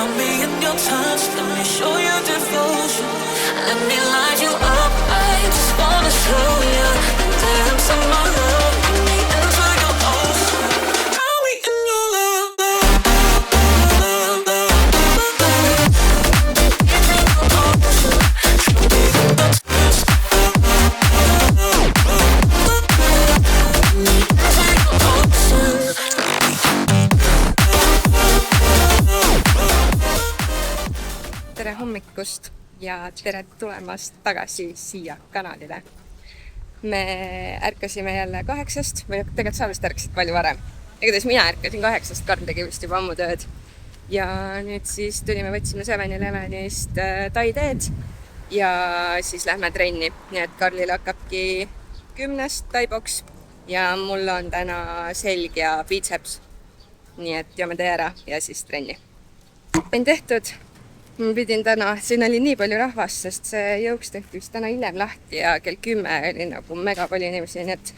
Drown me in your touch, let me show you devotion. Let me light you up, I just wanna show you the depths of my love. Let me enter your ocean. Drown me in your love. Tere hommikust ja tere tulemast tagasi siia kanalile. Me ärkasime jälle 8 või tegelikult sa vist ärkasid palju varem. Igatahes mina ärkasin 8, Karl tegi vist juba ammu tööd. Ja nüüd siis tulime, võtsime 7-Elevenist Tai teed ja siis lähme trenni. Nii et Karlil hakkabki 10 Tai boks ja mul on täna selg ja biitseps. Nii et joome tee ära ja siis trenni. On tehtud. Ma pidin täna, siin oli nii palju rahvast, sest see jõuks tehti vist täna hiljem lahti ja kell 10 oli nagu mega palju inimesi, nii et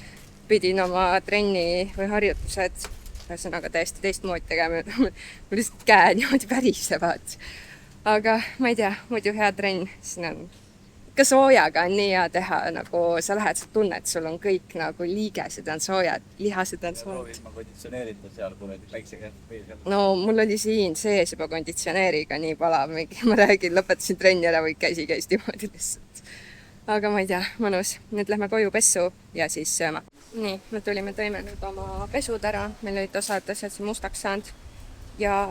pidin oma trenni või harjutused ühesõnaga täiesti teistmoodi tegema. Mul lihtsalt käe niimoodi värisevad. Aga ma ei tea, muidu hea trenn, siin on ka soojaga on nii hea teha, nagu sa lähed, sa tunned, sul on kõik nagu liigesed on soojad, lihased on soojad. Ma konditsioneerida seal, kui need väikse käest. No mul oli siin sees juba konditsioneeriga nii palav, ma räägin, lõpetasin trenni ära või käis niimoodi lihtsalt. Aga ma ei tea, mõnus. Nüüd lähme koju pessu ja siis sööma. Nii, me tulime, tõime nüüd oma pesud ära, meil olid osad asjad siin mustaks saanud ja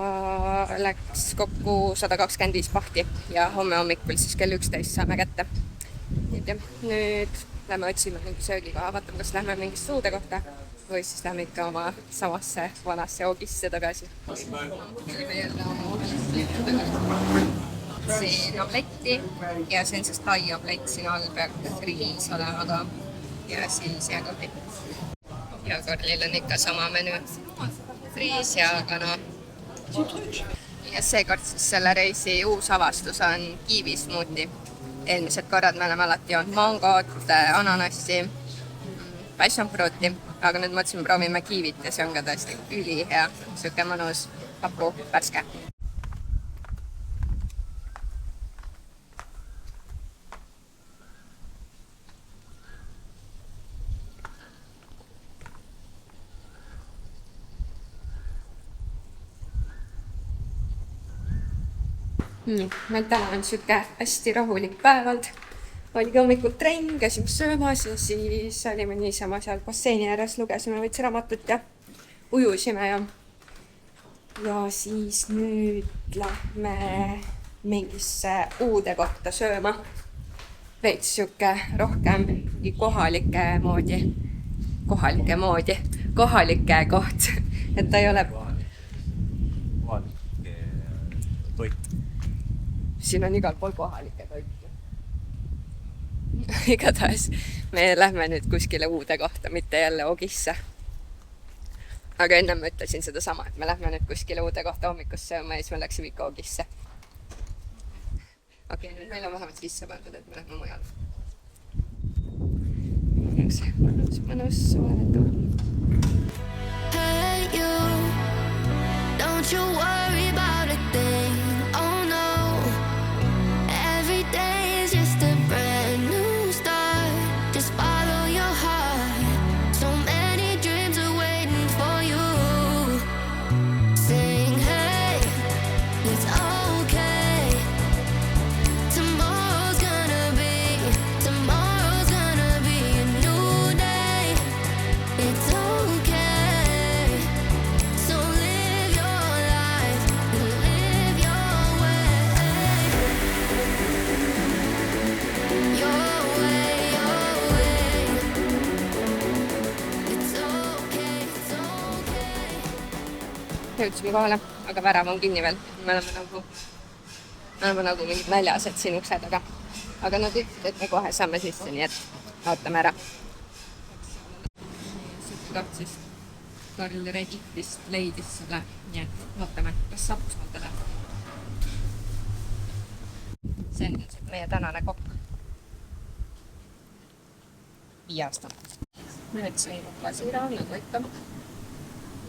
läks kokku 125 pahti ja homme hommikul siis kell 11 saame kätte. Nüüd lähme otsime mingi söögikoha, vaatame, kas lähme mingist suude kohta või siis lähme ikka oma samasse vanasse Ogisse tagasi. Tulime jälle oma siin omletti ja see on siis Tai omlett, siin all peaks riis olema ka ja siis jääkohti. Ja Karlil on ikka sama menü, riis ja kana. Ja seekord siis selle reisi uus avastus on kiivismuuti. Eelmised korrad me oleme alati joonud mangot, ananassi, passion fruiti, aga nüüd mõtlesime, proovime kiivit ja see on ka tõesti ülihea, siuke mõnus, hapu, värske. Nii, meil täna on siuke hästi rahulik päevald. Oligi hommikul trenn, käisime söömas ja siis olime niisama seal basseini ääres, lugesime võits raamatut ja ujusime ja siis nüüd lähme mingisse uude kohta sööma. Veits siuke rohkem kohalike koht, et ta ei ole toit. Siin on igal pool kohalike toitu. Igatahes me lähme nüüd kuskile uude kohta, mitte jälle Ogisse. Aga enne ma ütlesin seda sama, et me lähme nüüd kuskile uude kohta hommikust sööma ja siis me läksime ikka Ogisse. Okei, nüüd meil on vähemalt sisse pandud, et me lähme mujal. Mõnus suletu. Hey you, don't you worry about a thing. Oh no, every day is just a brand new start. Just follow your heart. So many dreams are waiting for you. Sing hey, it's okay. Tomorrow's gonna be a new day. It's okay. So live your life and live your way. Your way. It's okay, it's okay. Jõudsime kohale, aga värav on kinni veel. Me oleme nagu mingid näljased siin ukse taga. Aga nad ütlesid, et me kohe saame sisse, nii et ootame ära. Siis Karl Redditist leidis selle, nii et vaatame, kas saab usaldada. See on meie tänane kokk. 5 aastane. Nüüd sõin klasira, nagu ikka.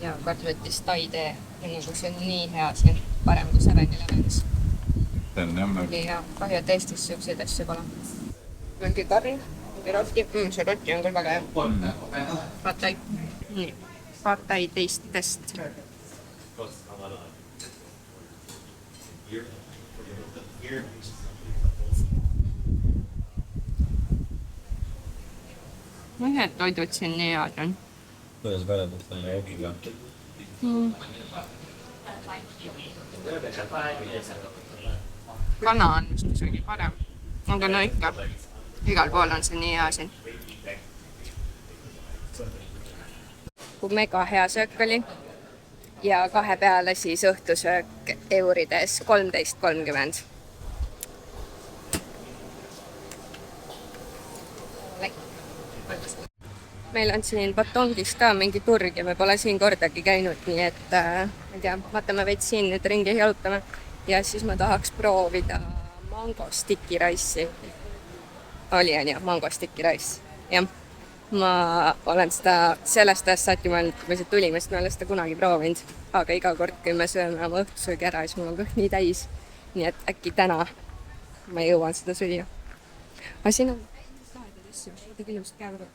Ja Karl võttis Tai tee, nagu see on nii hea siin. parem kui 7-Elevenis. see on jah, Ja kahju, et Eestis siukseid asju pole. Mingi karn, mingi roti. See roti on küll väga hea. Patai. Nii. Patai teistest. Mõned toidud siin nii head on. kuidas väljendab selle joogiga? Kana on vist isegi parem. Aga no ikka. Igal pool on see nii hea siin. Kui mega hea söök oli. Ja 2 peale siis õhtusöök eurides 13.30. Meil on siin Batongis ka mingi turg ja me pole siin kordagi käinud, nii et ma ei tea, vaatame veits siin nüüd ringi jalutame ja siis ma tahaks proovida mango sticky rice'i. Oli on ju, mango sticky rice. Jah, ma olen seda sellest ajast saati mõelnud, kui me siit tulime, sest ma olen seda kunagi proovinud, aga iga kord, kui me sööme oma õhtusöögi ära, siis mul on kõht nii täis, nii et äkki täna ma jõuan seda süüa. Aga siin on lahedad asju, midagi ilusat käevad.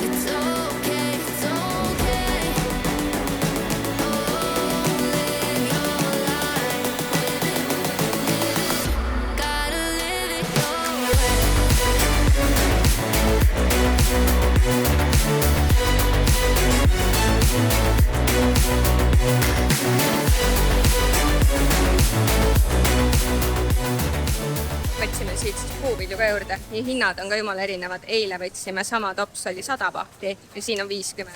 It's okay, it's okay. Live your life. Gotta live it your way. Võtsime siit siis puuvilju ka juurde ja hinnad on ka jumala erinevad. Eile võtsime sama tops oli 100 bahti ja siin on 50.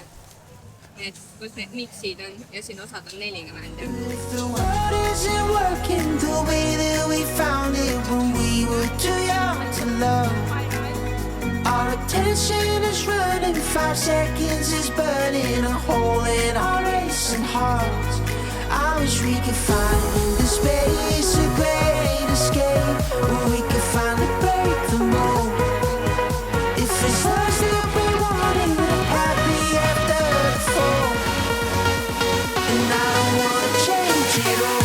Et kus need miksid on ja siin osad on 40. If the world isn't working the way that we found it when we were too young to love, our attention is running, 5 seconds is burning a hole in our racing hearts. I wish we could find the space, a great escape, where we could finally break the mold. If it's us that we wanted, happy after the fall. And I don't wanna change it all.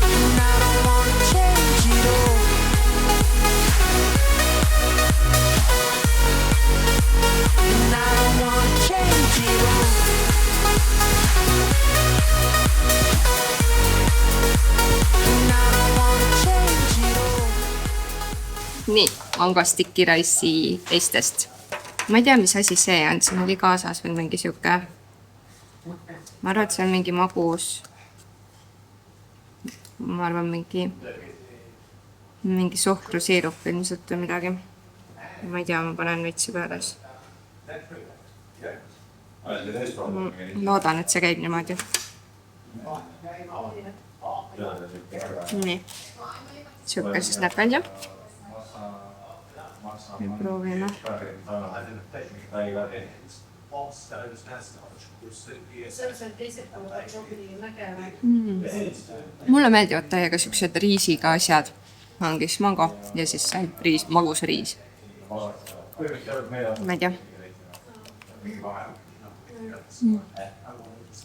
And I don't wanna change it all. And I don't wanna change it all. And I don't wanna change it all. Nii, mango sticky rice'i teistest. Ma ei tea, mis asi see on, siin oli kaasas veel mingi siuke. Ma arvan, et see on mingi magus. Ma arvan, mingi suhkrusiirup ilmselt või midagi. Ma ei tea, ma panen veitsi peale. Ma loodan, et see käib niimoodi. Nii. Siuke siis näeb välja. Ja proovime. Mulle meeldivad täiega siuksed riisiga asjad. Ongi siis mango ja siis riis, magus riis. Ma ei tea.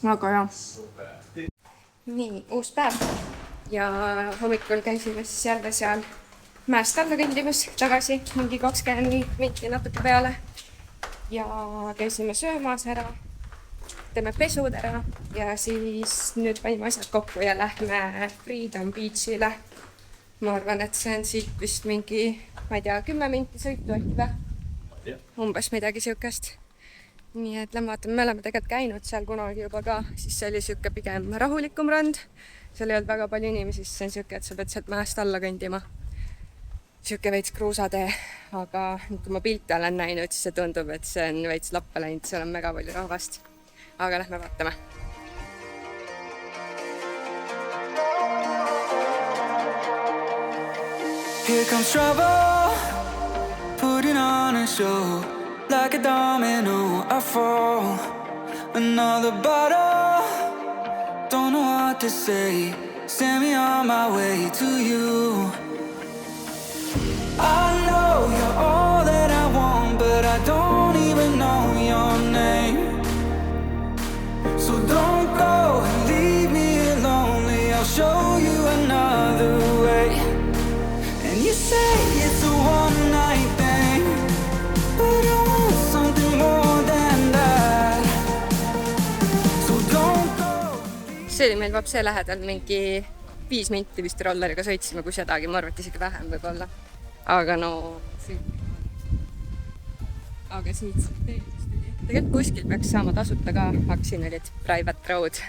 Väga hea. Nii, uus päev. Ja hommikul käisime siis jälle seal mäest alla kõndimas tagasi, mingi 20 minti natuke peale. Ja käisime söömas ära, teeme pesud ära ja siis nüüd panime asjad kokku ja lähme Freedom Beachile. Ma arvan, et see on siit vist mingi, ma ei tea, 10 minti sõitu äkki või? Umbes midagi siukest. Nii et lähme vaatame, me oleme tegelikult käinud seal kunagi juba ka, siis see oli siuke pigem rahulikum rand. Seal ei olnud väga palju inimesi, siis see on siuke, et sa pead sealt mäest alla kõndima. Siuke veits kruusatee, aga kui ma pilte olen näinud, siis see tundub, et see on veits lappe läinud, seal on mega palju rahvast. Aga lähme vaatame. Here comes trouble, putting on a show. Like a domino, I fall. Another bottle, don't know what to say. Send me on my way to you. I you another way. And you say it's a one night thing, but I want something more than that. So don't go. see oli meil Vapse lähedal mingi 5 minti vist rolleriga sõitsime, kui sedagi, ma arvan, et isegi vähem võib-olla. Aga no... Aga siit tegelikult kuskil peaks saama tasuta ka, aga siin olid private road,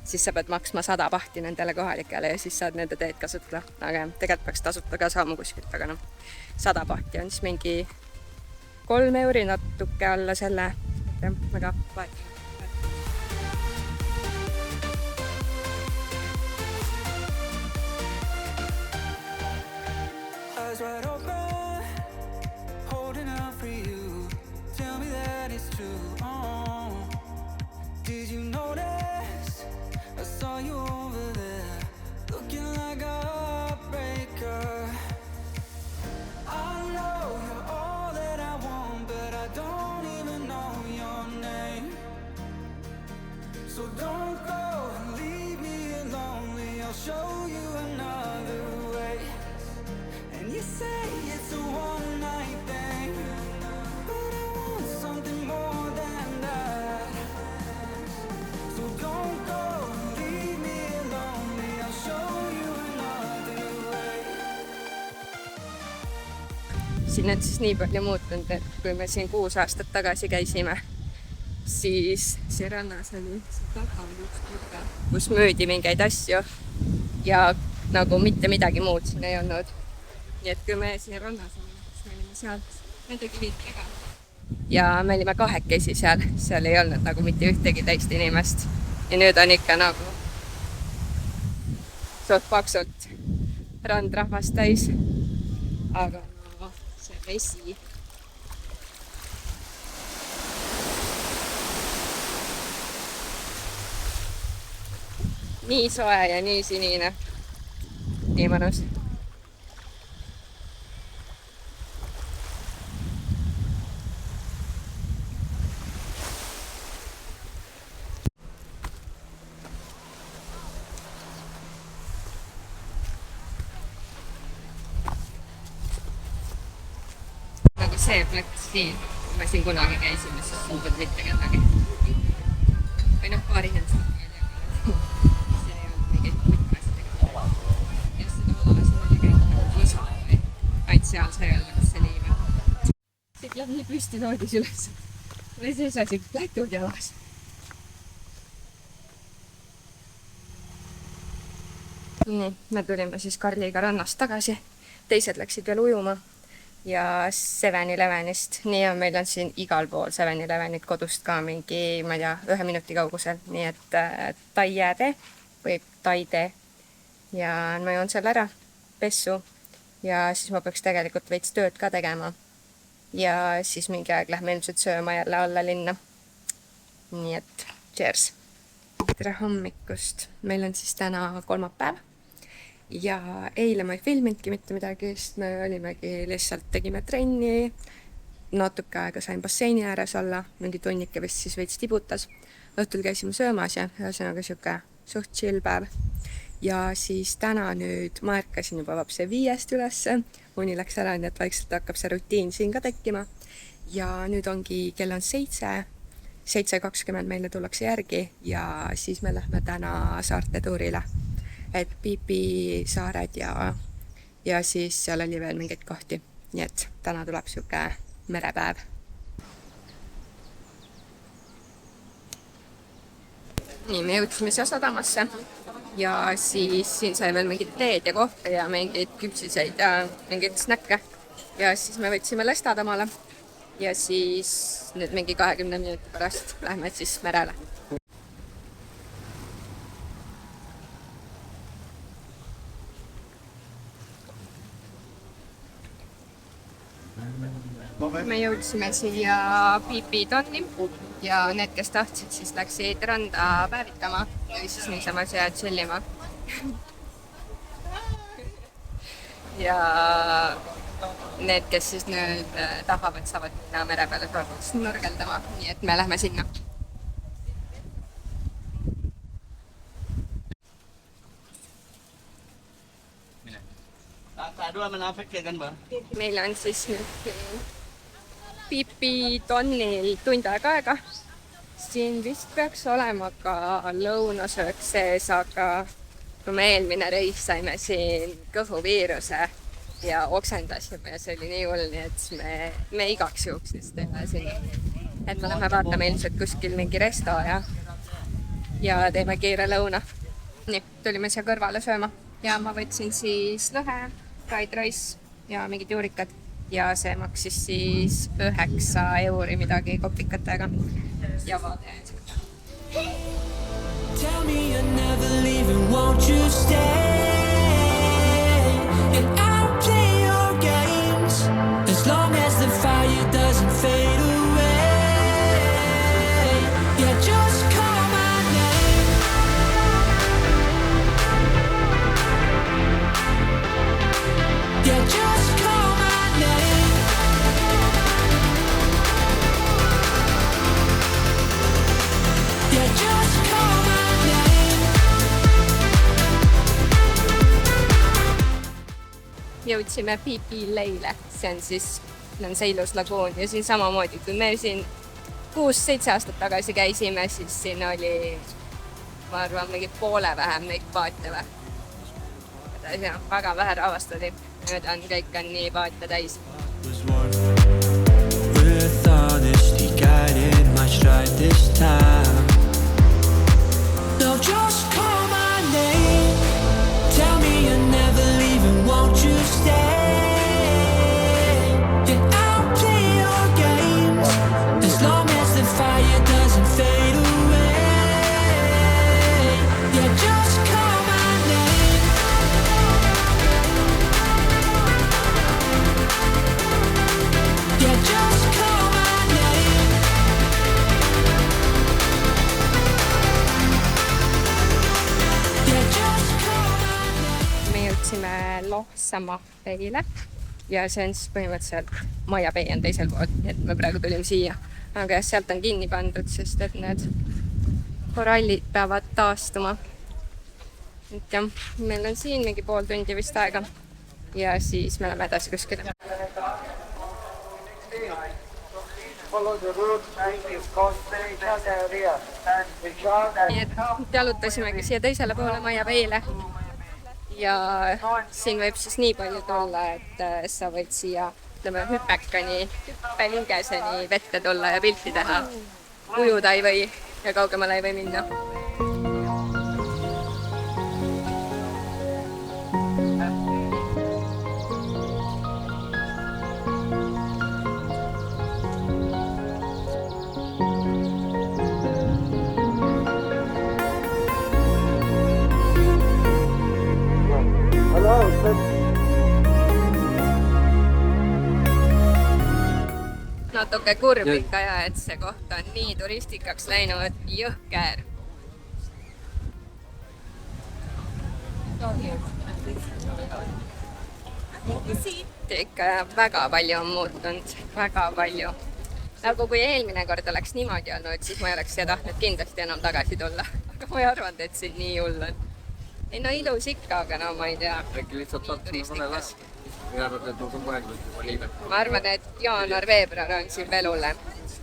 siis sa pead maksma 100 pahti nendele kohalikele ja siis saad nende teed kasutada. Aga tegelikult peaks tasuta ka saama kuskilt, aga noh, 100 pahti on siis mingi 3 euri natuke alla selle, väga vahet. Eyes wide open, holding out for you. Tell me that it's true. Oh. Did you notice? I saw you over there, looking like a heartbreaker. I know you're all that I want, but I don't even know your name. So don't go and leave me lonely. I'll show you another way. And you say it's a one night thing, but I want something more than that. So don't go and leave me lonely. I'll show you another way. Siin on siis nii palju muutunud, et kui me siin 6 aastat tagasi käisime, siis see rannas oli taga, kus müüdi mingeid asju ja nagu mitte midagi muud siin ei olnud. Nii et kui me siin rannas olime, siis me olime seal nende kivitega. Ja me olime 2 seal ei olnud nagu mitte ühtegi teist inimest. Ja nüüd on ikka nagu suht paksult randrahvast täis. Aga no, see vesi. Nii soe ja nii sinine. Nii mõnus. Nagu see pleks siin, kui me siin kunagi käisime, siis siin polnud mitte kedagi. Või noh, paari inimest. See ei olnud mingit mitmestega. Ja seda ala siin oli käinud isa või ainult seal sai öelda, kas see nii või. Siit läheb nii püsti noodis üles. Või see sai siit lätud jalas. Nii, me tulime siis Karliga rannast tagasi. Teised läksid veel ujuma. Ja 7-Elevenist, nii on meil on siin igal pool 7-Elevenit kodust ka mingi, ma ei tea, 1 minuti kaugusel, nii et Taide või Taide ja ma joon seal ära pessu ja siis ma peaks tegelikult veits tööd ka tegema ja siis mingi aeg lähme ilmselt sööma jälle alla linna. Nii et cheers! Tere hommikust! Meil on siis täna kolmapäev. Ja eile ma ei filminudki mitte midagi, sest me olimegi lihtsalt tegime trenni, natuke aega sain basseini ääres olla, mingi tunnike vist siis veits tibutas. Õhtul käisime söömas ja ühesõnaga siuke suht chill päev. Ja siis täna nüüd ma ärkasin juba Vapse 5 ülesse, uni läks ära, nii et vaikselt hakkab see rutiin siin ka tekkima. Ja nüüd ongi kell on 7:20 meile tullakse järgi ja siis me lähme täna saarte tuurile. Et Piipi saared ja siis seal oli veel mingeid kohti. Nii et täna tuleb siuke merepäev. Nii, me jõudsime siia sadamasse ja siis siin sai veel mingid teed ja kohta ja mingeid küpsiseid ja mingeid snäkke. Ja siis me võtsime lestad omale ja siis nüüd mingi 20 minuti pärast lähme siis merele. Me jõudsime siia Piipi tonni ja need, kes tahtsid, siis läksid randa päevitama või siis niisama siia chillima. Ja need, kes siis nüüd tahavad, saavad minna mere peale snorkeldama, nii et me lähme sinna. meil on siis nüüd Pipi tonnil tund aega. Siin vist peaks olema ka lõunasöök sees, aga kui me eelmine reis saime siin kõhuviiruse ja oksendasime ja see oli nii hull, nii et me igaks juhuks siis teeme siin, et me lähme vaatame ilmselt kuskil mingi resto ja teeme kiire lõuna. Nii, tulime siia kõrvale sööma ja ma võtsin siis lõhe, fried rice ja mingid juurikad ja see maksis siis 9 euri midagi kopikatega ja vaade. Tell me you're never leaving, won't you stay? And I'll play your games as long as the fire doesn't fade away. Yeah, just call my name. Yeah, just call my name. Yeah, just call my name. Jõudsime Pipi Leile, see on siis see ilus laguun ja siin samamoodi, kui me siin 6-7 aastat tagasi käisime, siis siin oli, ma arvan, mingi poole vähem neid paate või. Väga vähe rahvast oli, nüüd on kõik nii paate täis. Was one with honesty guided my stride this time. No, just call my name. Tell me you're never leaving, won't you stay? Yeah, I'll play your games as long as the fire doesn't fade away. Yeah, just call my name. Yeah, just call my name. Yeah, just call my name. Me jõudsime Lohtsamahveile ja see on siis põhimõtteliselt Majapee on teisel pool, et me praegu tulime siia. Aga jah, sealt on kinni pandud, sest et need korallid peavad taastuma. Et jah, meil on siin mingi pool tundi vist aega ja siis me läheme edasi kuskile. Nii et jalutasimegi siia teisele poole Majapeele ja siin võib siis nii palju tulla, et sa võid siia hüppelingeseni vette tulla ja pilti teha. Ujuda ei või ja kaugemale ei või minna. Natuke kurb ikka ja, et see koht on nii turistikaks läinud, jõhker. Ikka väga palju on muutunud, väga palju. Nagu kui eelmine kord oleks niimoodi olnud, siis ma ei oleks siia tahtnud kindlasti enam tagasi tulla. Aga ma ei arvanud, et siin nii hull on. Ei no ilus ikka, aga no ma ei tea. Äkki lihtsalt turistikas. Ma arvan, et jaanuar-veebruar on siin veel hullem.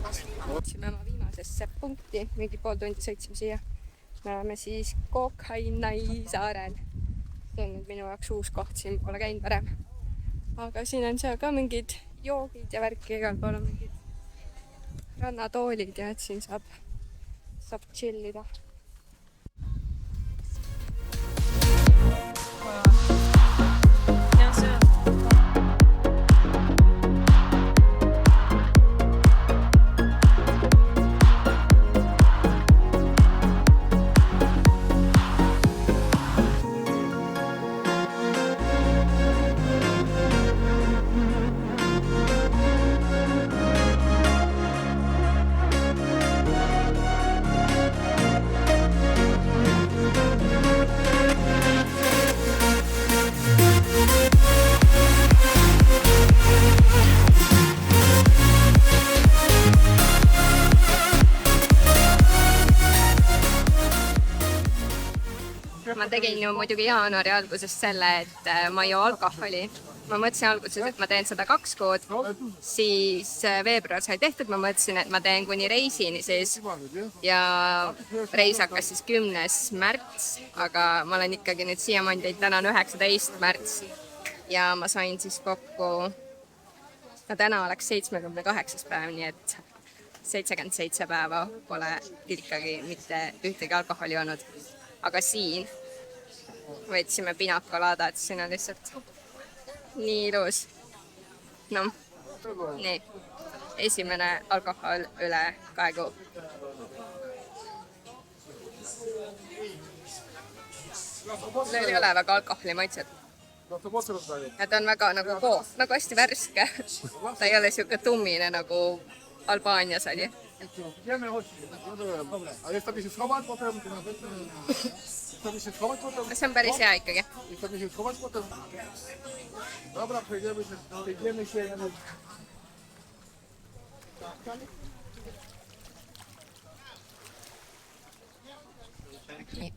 Sõitsime oma viimasesse punkti, mingi pool tundi sõitsime siia. Me oleme siis Kokhainai saarel. See on nüüd minu jaoks uus koht, siin pole käinud varem. Aga siin on seal ka mingid joogid ja värki, igal pool on mingid rannatoolid ja et siin saab chillida. tegin ju muidugi jaanuari alguses selle, et ma ei joo alkoholi. Ma mõtlesin alguses, et ma teen seda 2 kuud, siis veebruar sai tehtud, ma mõtlesin, et ma teen kuni reisini siis ja reis hakkas siis 10. märts, aga ma olen ikkagi nüüd siiamaani teinud, täna on 19. märts ja ma sain siis kokku, no täna oleks 78. päev, nii et 77 päeva pole ikkagi mitte ühtegi alkoholi olnud. Aga siin võtsime pinakoladat, siin on lihtsalt nii ilus. No, nii. Esimene alkohol üle 2 kuu. Neil ei ole väga alkoholi maitset. Ja ta on väga nagu koos, nagu hästi värske. Ta ei ole siuke tummine nagu Albaanias oli. See on päris hea ikkagi.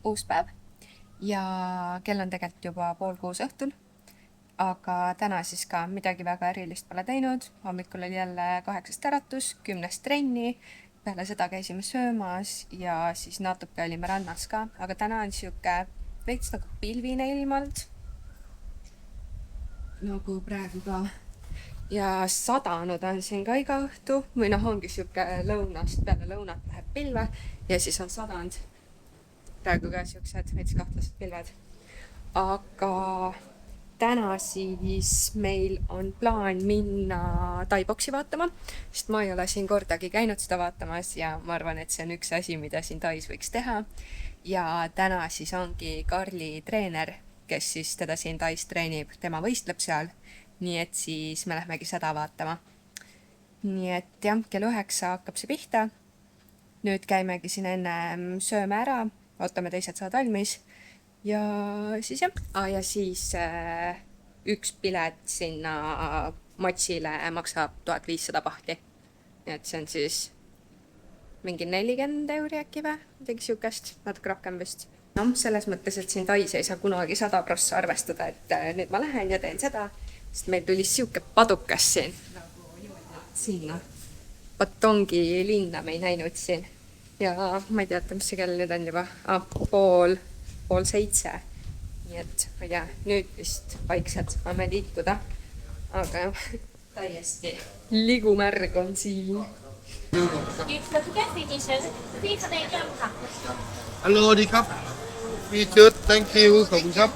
Uus päev ja kell on tegelikult juba 5:30 õhtul. Aga täna siis ka midagi väga erilist pole teinud. Hommikul oli jälle 8 äratus, 10 trenni. Peale seda käisime söömas ja siis natuke olime rannas ka. Aga täna on siuke veits nagu pilvine ilmald. Nagu praegu ka. Ja sadanud on siin ka iga õhtu. Või noh, ongi siuke lõunast peale lõunat läheb pilve ja siis on sadanud. Praegu ka siuksed veits kahtlased pilved. Aga täna siis meil on plaan minna Tai-boksi vaatama, sest ma ei ole siin kordagi käinud seda vaatamas ja ma arvan, et see on üks asi, mida siin Tais võiks teha. Ja täna siis ongi Karli treener, kes siis teda siin Tais treenib, tema võistleb seal. Nii et siis me lähmegi seda vaatama. Nii et jah, kell 9 hakkab see pihta. Nüüd käimegi siin enne sööme ära, ootame teised saad valmis. Ja siis jah, ja siis üks pilet sinna matsile maksab 1500 pahti. Nii et see on siis mingi 40 € äkki või? Midagi siukest, natuke rohkem vist. No, selles mõttes, et siin Tais ei saa kunagi 100% arvestada, et nüüd ma lähen ja teen seda, sest meil tuli siuke padukas siin. Sinna. Batongi linna me ei näinud siin. Ja ma ei teata, mis see kell nüüd on juba. 6:30. Nii et ma ei tea, nüüd vist vaikselt võime liikuda. Aga täiesti ligumärg on siin. Hello, đi khắp. We should thank you. Khổng sắp.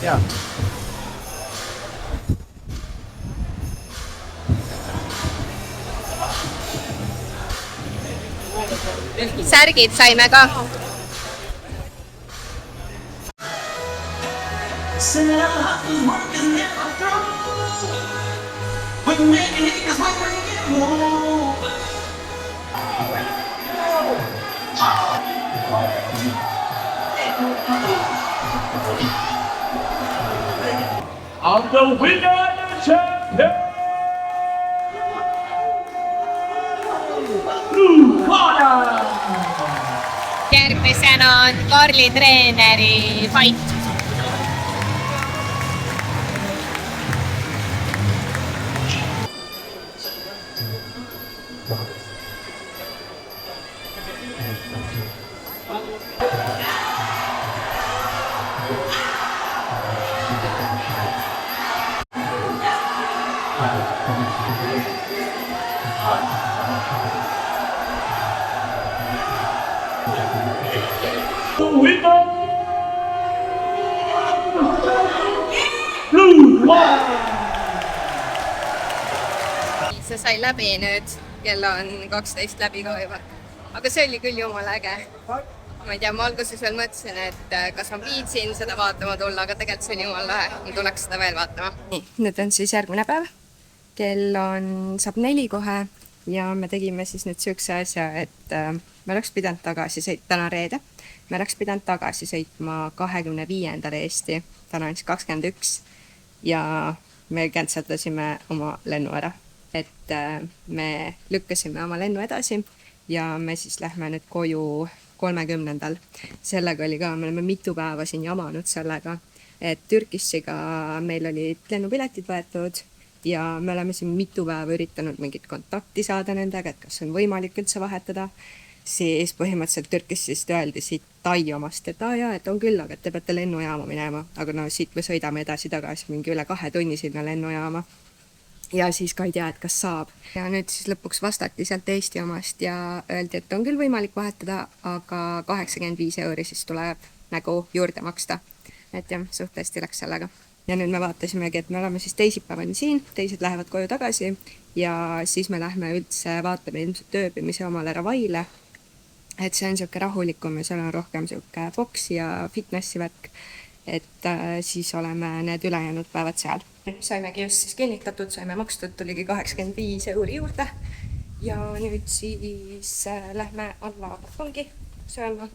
Yeah. Särgid saime ka. And the winner and the champion, Blue Corner! Järgmisena on Karli treeneri fight. The winner, Blue Corner! See sai läbi nüüd, kell on 12 läbi ka juba. Aga see oli küll jumala äge. Ma ei tea, ma alguses veel mõtlesin, et kas ma viitsin seda vaatama tulla, aga tegelikult see oli jumala lahe. Ma tuleks seda veel vaatama. Nüüd on siis järgmine päev. Kell on, saab 4 kohe ja me tegime siis nüüd siukse asja, et me oleks pidanud tagasi täna reede, me oleks pidanud tagasi sõitma 25. Eesti, täna on siis 21 ja me canceldasime oma lennu ära, et me lükkasime oma lennu edasi ja me siis lähme nüüd koju 30. Sellega oli ka, me oleme mitu päeva siin jamanud sellega, et Türkissiga meil olid lennupiletid võetud ja me oleme siin mitu päeva üritanud mingit kontakti saada nendega, et kas on võimalik üldse vahetada. Siis põhimõtteliselt Türkissist öeldi siit Tai omast, et et on küll, aga te peate lennujaama minema, aga no siit me sõidame edasi-tagasi mingi üle 2 tunni sinna lennujaama. Ja siis ka ei tea, et kas saab. Ja nüüd siis lõpuks vastati sealt Eesti omast ja öeldi, et on küll võimalik vahetada, aga 85 € siis tuleb nagu juurde maksta. Et jah, suht hästi läks sellega. Ja nüüd me vaatasimegi, et me oleme siis teisipäevani siin, teised lähevad koju tagasi ja siis me lähme üldse vaatame ilmselt ööbimise omale Ravaile. Et see on siuke rahulikum ja seal on rohkem siuke boksi ja fitnessi värk. Et siis oleme need ülejäänud päevad seal. Saimegi just siis kinnitatud, saime makstud, tuligi 85 € juurde. Ja nüüd siis lähme alla balkongi sööma.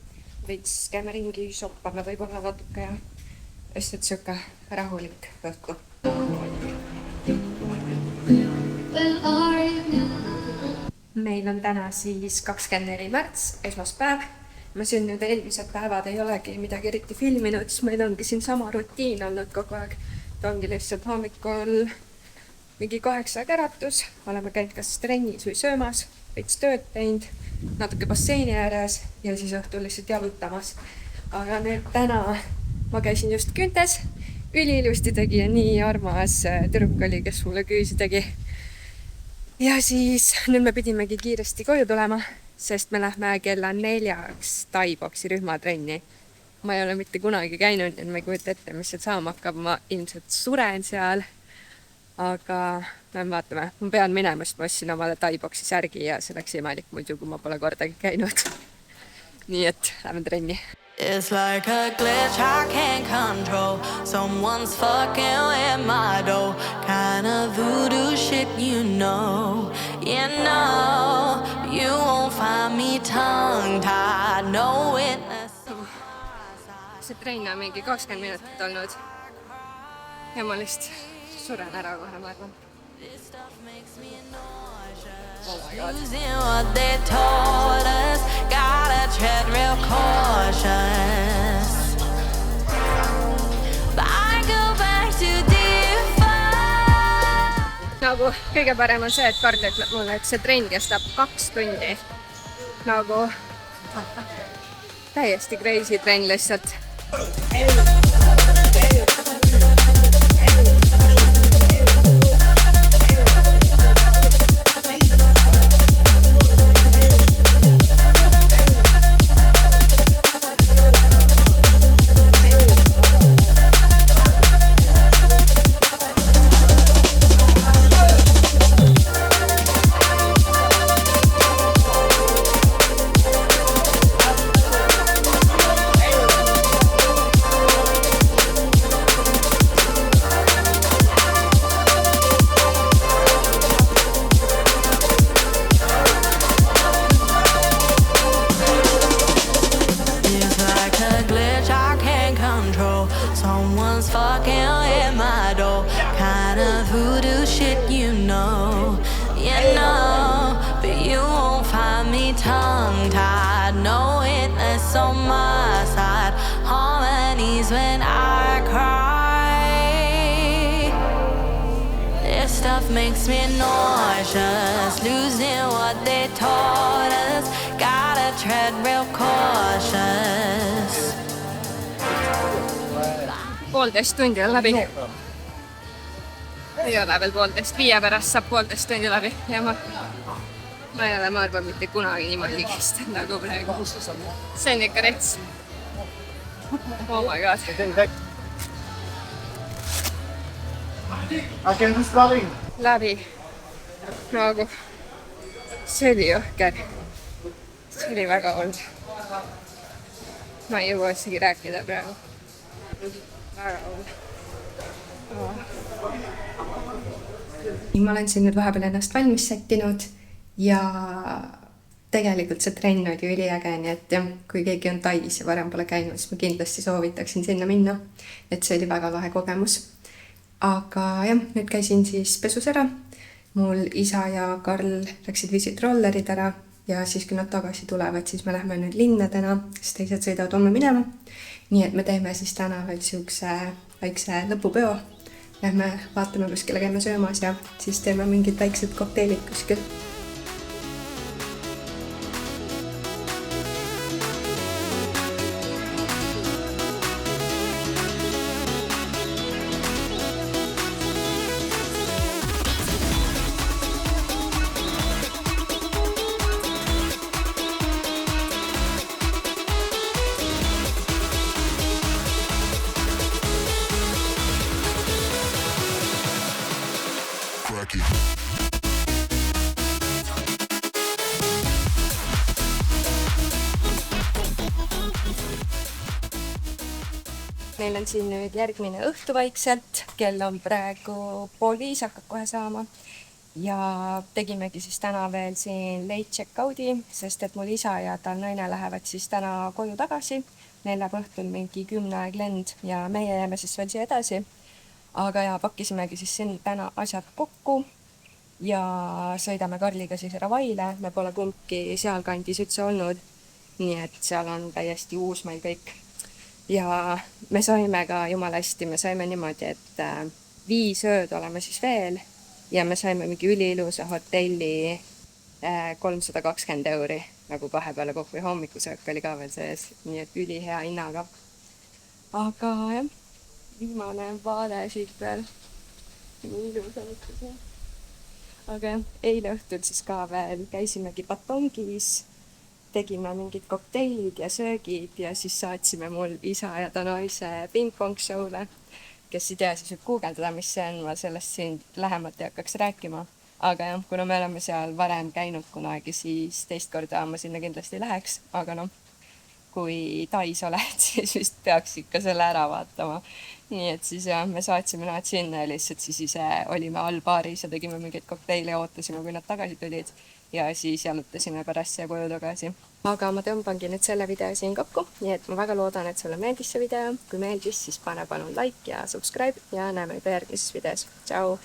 Veits käime ringi, shoppame võib-olla natuke ja lihtsalt siuke rahulik õhtu. Meil on täna siis 24. märts, esmaspäev. Ma siin nüüd eelmised päevad ei olegi midagi eriti filminud, siis meil ongi siin sama rutiin olnud kogu aeg. Ta ongi lihtsalt hommikul mingi 8 käratus, oleme käinud kas trennis või söömas, veits tööd teinud, natuke basseini ääres ja siis õhtul lihtsalt jalutamas. Aga nüüd täna ma käisin just Küntes, üliilusti tegi ja nii armas tüdruk oli, kes mulle küüsi tegi. Ja siis nüüd me pidimegi kiiresti koju tulema, sest me lähme kella 4-ks Tai-boksi rühmatrenni. Ma ei ole mitte kunagi käinud, et ma ei kujuta ette, mis see saama hakkab. Ma ilmselt suren seal, aga me vaatame. Ma pean minema, sest ma ostsin omale Tai-boksi särgi ja see läks imelik muidu, kui ma pole kordagi käinud. Nii et lähme trenni. It's like a glitch I can't control. Someone's fucking with my dough. Kind of voodoo shit, you know. You know, you won't find me tongue-tied. No witness. See trenn on mingi 20 minutit olnud. Ja ma lihtsalt suren ära kohe, ma arvan. Oh my God. Losing what they told us. Gotta tread real cautious. But I go back to define. Nagu kõige parem on see, et Kard ütleb mulle, et see trenn kestab 2 tundi. Nagu täiesti crazy trenn lihtsalt. Someone's fucking with my dough. Kind of voodoo shit, you know. You know, but you won't find me tongue-tied. No witness on my side. Harmonies when I cry. This stuff makes me nauseous. Losing what they taught us. Gotta tread real cautious. 1,5 tundi on läbi. Ei ole veel 1,5, 5 pärast saab 1,5 tundi läbi. Ja ma ei ole, ma arvan, mitte kunagi niimoodi kestnud nagu praegu. See on ikka rets. Oh my God. Läbi. Nagu. See oli jõhker. See oli väga olnud. Ma ei jõua isegi rääkida praegu. Ma olen siin nüüd vahepeal ennast valmis sättinud ja tegelikult see trenn oli üliäge, nii et jah, kui keegi on Tais ja varem pole käinud, siis ma kindlasti soovitaksin sinna minna. Et see oli väga lahe kogemus. Aga jah, nüüd käisin siis pesus ära. Mul isa ja Karl läksid viisid rollerid ära ja siis kui nad tagasi tulevad, siis me lähme nüüd linnadena, siis teised sõidavad homme minema. Nii et me teeme siis täna veel siukse väikse lõpupeo. Lähme vaatame kuskile, käime söömas ja siis teeme mingid väiksed kokteilid kuskil. Meil on siin nüüd järgmine õhtu vaikselt, kell on praegu 4:30, hakkab kohe saama. Ja tegimegi siis täna veel siin late check-out'i, sest et mul isa ja tal naine lähevad siis täna koju tagasi. Neil läheb õhtul mingi 10 aeg lend ja meie jääme siis veel siia edasi. Aga ja pakkisimegi siis siin täna asjad kokku ja sõidame Karliga siis Ravaile. Me pole kumbki sealkandis üldse olnud, nii et seal on täiesti uus meil kõik. Ja me saime ka jumala hästi, me saime niimoodi, et 5 ööd oleme siis veel ja me saime mingi üliilusa hotelli 320 €, nagu 2 peale kokku ja hommikusöök oli ka veel sees, nii et ülihea hinnaga. Aga jah, viimane vaade siit veel. Nii ilusa mõttes. Aga jah, eile õhtul siis ka veel käisimegi Batongis. Tegime mingid kokteilid ja söögid ja siis saatsime mul isa ja ta naise pingpong show'le. Kes ei tea, siis võib guugeldada, mis see on, ma sellest siin lähemalt ei hakkaks rääkima. Aga jah, kuna me oleme seal varem käinud kunagi, siis teist korda ma sinna kindlasti läheks. Aga noh, kui Tais oled, siis vist peaks ikka selle ära vaatama. Nii et siis jah, me saatsime nad sinna ja lihtsalt siis ise olime all baaris ja tegime mingeid kokteile ja ootasime, kui nad tagasi tulid. Ja siis jalutasime pärast siia koju tagasi. Aga ma tõmbangi nüüd selle video siin kokku, nii et ma väga loodan, et sulle meeldis see video. Kui meeldis, siis pane palun like ja subscribe ja näeme juba järgmises videos. Tšau!